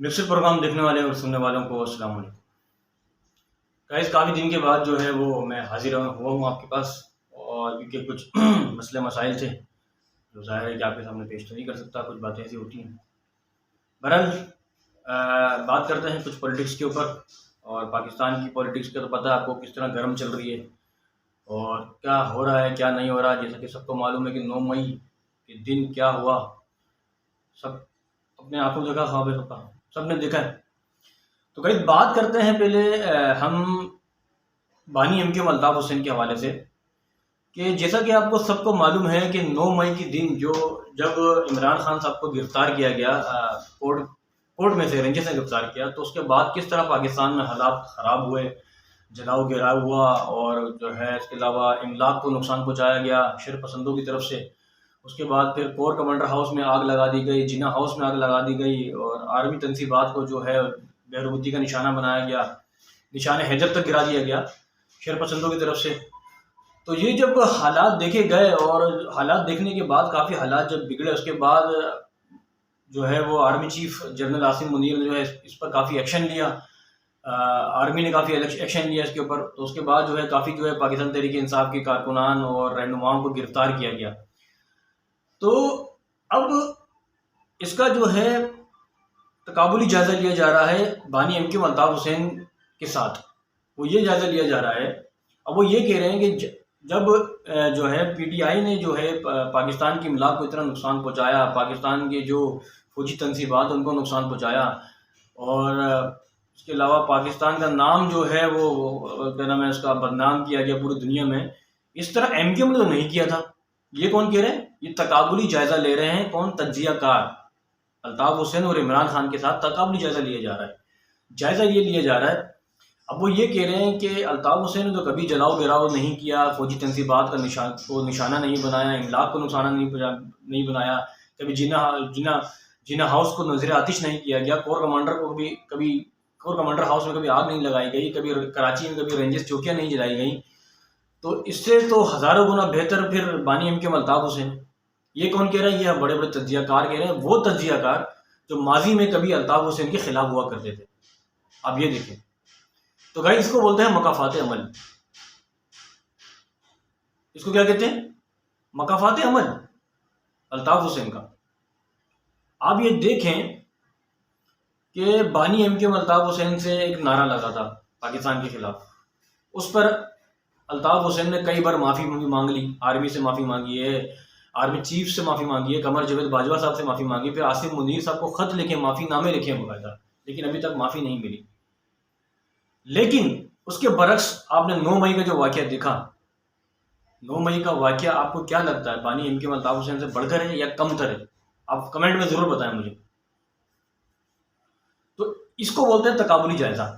Mixer programme دیکھنے والے اور سننے والوں کو السلام علیکم گائز، کافی دن کے بعد جو ہے وہ میں حاضر ہوا ہوں آپ کے پاس، اور کیونکہ کچھ مسئلے مسائل تھے جو ظاہر ہے کہ آپ کے سامنے پیش تو نہیں کر سکتا، کچھ باتیں ایسی ہوتی ہیں۔ بہرحال بات کرتے ہیں کچھ پولیٹکس کے اوپر، اور پاکستان کی پولیٹکس کا تو پتہ ہے آپ کو کس طرح گرم چل رہی ہے اور کیا ہو رہا ہے کیا نہیں ہو رہا۔ جیسا کہ سب کو معلوم ہے کہ 9 مئی کے دن کیا ہوا، سب اپنے آنکھوں دیکھا، خواب سب نے دیکھا ہے۔ تو کئی بات کرتے ہیں پہلے ہم بانی ایم کے الطاف حسین کے حوالے سے، کہ جیسا کہ آپ کو سب کو معلوم ہے کہ 9 مئی کے دن جب عمران خان صاحب کو گرفتار کیا گیا، کورٹ میں سے رینجر سے گرفتار کیا، تو اس کے بعد کس طرح پاکستان میں حالات خراب ہوئے، جلاؤ گراؤ ہوا، اور جو ہے اس کے علاوہ املاک کو نقصان پہنچایا گیا شر پسندوں کی طرف سے۔ اس کے بعد پھر کور کمانڈر ہاؤس میں آگ لگا دی گئی، جنا ہاؤس میں آگ لگا دی گئی، اور آرمی تنصیبات کو جو ہے بہروتی کا نشانہ بنایا گیا، نشان حیدر تک گرا دیا گیا شر پسندوں کی طرف سے۔ تو یہ جب حالات دیکھے گئے، اور حالات دیکھنے کے بعد کافی حالات جب بگڑے، اس کے بعد جو ہے وہ army chief general Asim Munir نے جو ہے اس پر کافی ایکشن لیا، آرمی نے کافی ایکشن لیا اس کے اوپر۔ تو اس کے بعد جو ہے کافی پاکستان تحریک انصاف کے کارکنان اور رہنماؤں کو گرفتار کیا گیا۔ تو اب اس کا جو ہے تقابلی جائزہ لیا جا رہا ہے بانی ایم کے الطاف حسین کے ساتھ۔ وہ یہ جائزہ لیا جا رہا ہے، اب وہ یہ کہہ رہے ہیں کہ جب جو ہے پی ٹی آئی نے جو ہے پاکستان کی املاک کو اتنا نقصان پہنچایا، پاکستان کے جو فوجی تنصیبات ان کو نقصان پہنچایا، اور اس کے علاوہ پاکستان کا نام جو ہے وہ کیا نام ہے اس کا بدنام کیا گیا پوری دنیا میں، اس طرح ایم کیو نے تو نہیں کیا تھا۔ یہ کون کہہ رہے ہیں؟ یہ تقابلی جائزہ لے رہے ہیں، کون؟ تجزیہ کار الطاف حسین اور عمران خان کے ساتھ تقابلی جائزہ لیا جا رہا ہے۔ جائزہ یہ لیا جا رہا ہے، اب وہ یہ کہہ رہے ہیں کہ الطاف حسین نے تو کبھی جلاؤ گراؤ نہیں کیا، فوجی تنصیبات کا نشانہ نہیں بنایا، املاک کو نقصانہ نہیں بنایا، کبھی جنا ہاؤس کو نظر آتش نہیں کیا گیا، کور کمانڈر ہاؤس میں کبھی آگ نہیں لگائی گئی، کبھی کراچی میں کبھی رینجرز چوکیاں نہیں جلائی گئیں۔ تو اس سے تو ہزاروں گنا بہتر پھر بانی ایم کے الطاف حسین۔ یہ کون کہہ رہا ہے؟ یہ بڑے بڑے تجزیہ کار کہہ رہے ہیں، وہ تجزیہ کار جو ماضی میں کبھی الطاف حسین کے خلاف ہوا کرتے تھے۔ اب یہ دیکھیں، تو گائی اس کو بولتے ہیں مکافات عمل۔ اس کو کیا کہتے ہیں؟ مکافات عمل الطاف حسین کا۔ آپ یہ دیکھیں کہ بانی ایم کے الطاف حسین سے ایک نعرہ لگا تھا پاکستان کے خلاف، اس پر الطاف حسین نے کئی بار معافی مانگ لی، آرمی سے معافی مانگی ہے، آرمی چیف سے معافی مانگی ہے، قمر جاوید باجوہ صاحب سے معافی مانگی، پھر عاصم منیر صاحب کو خط لکھے، معافی نامے لکھے باقاعدہ، لیکن ابھی تک معافی نہیں ملی۔ لیکن اس کے برعکس آپ نے 9 مئی کا جو واقعہ دیکھا، 9 مئی کا واقعہ آپ کو کیا لگتا ہے؟ بانی ایم کے الطاف حسین سے بڑھ کر ہے یا کم تر ہے؟ آپ کمنٹ میں ضرور بتائیں مجھے۔ تو اس کو بولتے ہیں تقابلی جائزہ۔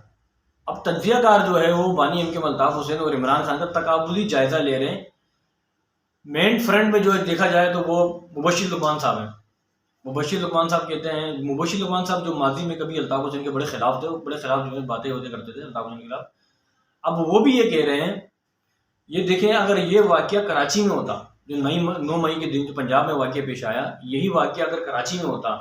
اب تجزیہ کار جو ہے وہ بانی ایم کے الطاف حسین اور عمران خان کا تقابلی جائزہ لے رہے ہیں۔ مین فرنٹ میں جو دیکھا جائے تو وہ مبشر لقمان صاحب ہیں۔ مبشر لقمان صاحب کہتے ہیں، مبشر لقمان صاحب جو ماضی میں کبھی الطاف حسین کے بڑے خلاف تھے، بڑے خلاف جو ہے باتیں ہوتے کرتے تھے الطاف حسین کے خلاف، اب وہ بھی یہ کہہ رہے ہیں، یہ دیکھیں اگر یہ واقعہ کراچی میں ہوتا، جو 9 مئی کے دن جو پنجاب میں واقعہ پیش آیا، یہی واقعہ اگر کراچی میں ہوتا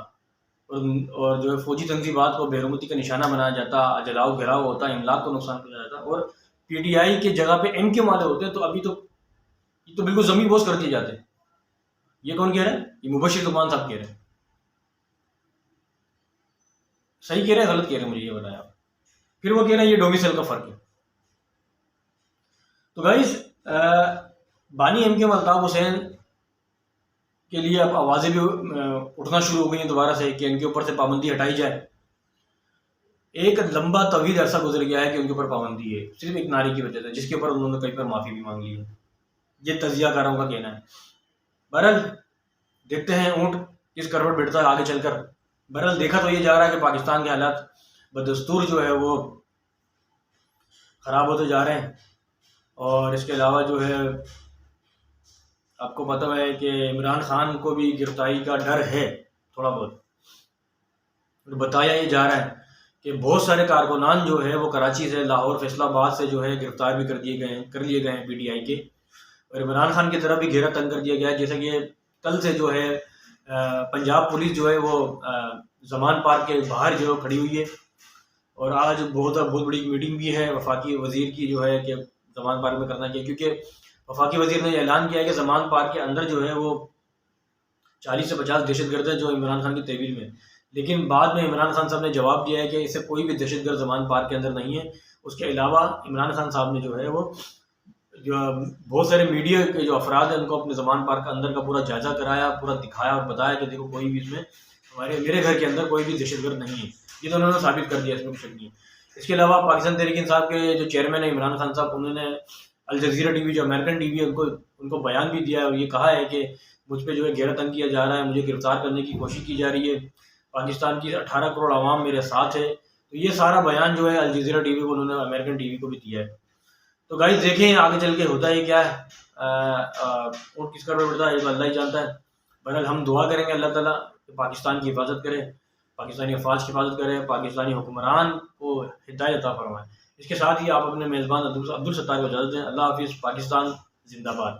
اور جو ہے فوجی تنصیبات کو بہروتی کا نشانہ بنایا جاتا، جلاؤ گھراؤ ہوتا، املاک کو نقصان پہنچایا جاتا، اور پی ٹی آئی کی جگہ پہ ایم کیو والے ہوتے، تو ابھی تو یہ تو بالکل زمین بوس کر دیے جاتے۔ یہ کون کہہ رہے ہیں؟ یہ مبشر لقمان صاحب کہہ رہے ہیں۔ صحیح کہہ رہے ہیں غلط کہہ رہے ہیں؟ مجھے یہ بتایا آپ۔ پھر وہ کہہ رہے ہیں یہ ڈومیسائل کا فرق ہے۔ تو گائز بانی ایم کے الطاف حسین کے لیے اب آوازیں بھی اٹھنا شروع ہو گئی ہیں دوبارہ سے کہ ان کے اوپر سے پابندی ہٹائی جائے۔ ایک لمبا طویل عرصہ گزر گیا ہے کہ ان کے اوپر پابندی ہے، صرف ایک نعرے کی وجہ سے، جس کے اوپر انہوں نے کئی بار معافی بھی مانگ لی ہے۔ یہ تجزیہ کاروں کا کہنا ہے۔ بہرحال دیکھتے ہیں اونٹ کس کروٹ بیٹھتا ہے آگے چل کر۔ بہرحال دیکھا تو یہ جا رہا ہے کہ پاکستان کے حالات بدستور جو ہے وہ خراب ہوتے جا رہے ہیں، اور اس کے علاوہ جو ہے آپ کو پتہ ہے کہ عمران خان کو بھی گرفتاری کا ڈر ہے تھوڑا بہت۔ بتایا یہ جا رہا ہے کہ بہت سارے کارکنان جو ہے وہ کراچی سے، لاہور، فیصل آباد سے جو ہے گرفتار بھی کر لیے گئے ہیں پی ٹی آئی کے، اور عمران خان کی طرف بھی گھیرا تنگ کر دیا گیا ہے۔ جیسا کہ کل سے جو ہے پنجاب پولیس جو ہے وہ زمان پارک کے باہر جو کھڑی ہوئی ہے، اور آج بہت بڑی میٹنگ بھی ہے وفاقی وزیر کی جو ہے کہ زمان پارک میں کرنا چاہیے، کیونکہ وفاقی وزیر نے اعلان کیا ہے کہ زمان پارک کے اندر جو ہے وہ 40 سے 50 دہشت گرد ہیں جو عمران خان کی تحویل میں، لیکن بعد میں عمران خان صاحب نے جواب دیا ہے کہ اس سے کوئی بھی دہشت گرد زمان پارک کے اندر نہیں ہے۔ اس کے علاوہ عمران خان صاحب نے جو ہے وہ جو بہت سارے میڈیا کے جو افراد ہیں ان کو اپنے زمان پارک کے اندر کا پورا جائزہ کرایا، پورا دکھایا اور بتایا کہ دیکھو کوئی بھی اس میں میرے گھر کے اندر کوئی بھی دہشت گرد نہیں ہے، یہ تو انہوں نے ثابت کر دیا، اس میں کچھ نہیں ہے۔ اس کے علاوہ پاکستان تحریک انصاف کے جو چیئرمین ہیں عمران خان صاحب، انہوں نے الجزیرہ ٹی وی جو امریکن ٹی وی ہے ان کو بیان بھی دیا ہے، اور یہ کہا ہے کہ مجھ پہ جو ہے گھیرا تنگ کیا جا رہا ہے، مجھے گرفتار کرنے کی کوشش کی جا رہی ہے، پاکستان کی 18 کروڑ عوام میرے ساتھ ہے۔ تو یہ سارا بیان جو ہے الجزیرہ ٹی وی کو انہوں نے امریکن ٹی وی کو بھی دیا ہے۔ تو گائز دیکھیں آگے چل کے ہوتا ہے کیا ہے، اور کس کا بڑھتا ہے یہ تو اللہ ہی جانتا ہے۔ بہرحال ہم دعا کریں گے اللہ تعالیٰ کہ پاکستان کی حفاظت کرے، پاکستانی افواج کی حفاظت کرے، پاکستانی حکمران کو ہدایت عطا فرمائے۔ اس کے ساتھ ہی آپ اپنے میزبان عبدالستار کو اجازت دیں۔ اللہ حافظ۔ پاکستان زندہ باد۔